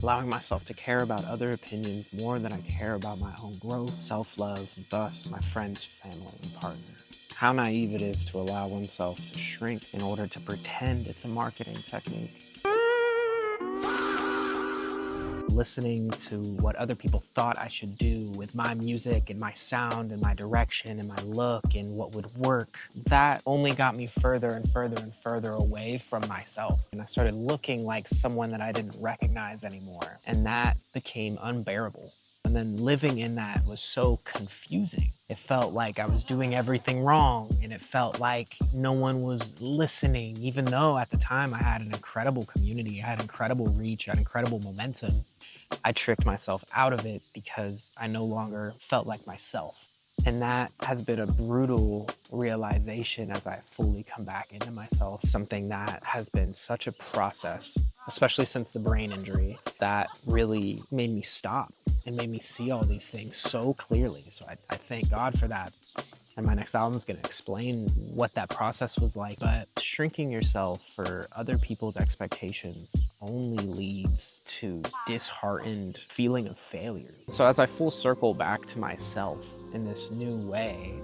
allowing myself to care about other opinions more than I care about my own growth, self-love, and thus my friends, family, and partner. How naive it is to allow oneself to shrink in order to pretend it's a marketing technique. Listening to what other people thought I should do with my music and my sound and my direction and my look and what would work, that only got me further and further and further away from myself. And I started looking like someone that I didn't recognize anymore. And that became unbearable. And then living in that was so confusing. It felt like I was doing everything wrong, and it felt like no one was listening, even though at the time I had an incredible community, I had incredible reach, I had incredible momentum. I tricked myself out of it because I no longer felt like myself. And that has been a brutal realization as I fully come back into myself, something that has been such a process, especially since the brain injury, that really made me stop and made me see all these things so clearly. So I thank God for that. And my next album is going to explain what that process was like. But shrinking yourself for other people's expectations only leads to disheartened feeling of failure. So as I full circle back to myself in this new way,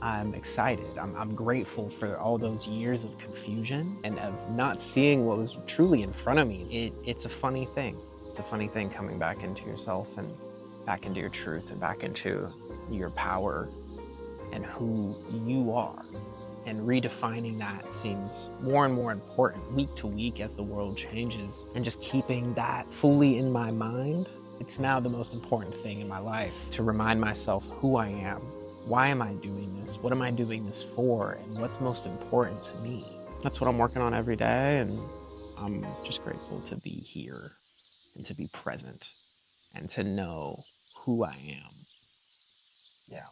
I'm excited. I'm grateful for all those years of confusion and of not seeing what was truly in front of me. It's a funny thing. It's a funny thing coming back into yourself and back into your truth and back into your power and who you are. And redefining that seems more and more important week to week as the world changes. And just keeping that fully in my mind, it's now the most important thing in my life to remind myself who I am. Why am I doing this? What am I doing this for? And what's most important to me? That's what I'm working on every day. And I'm just grateful to be here and to be present and to know who I am. Yeah.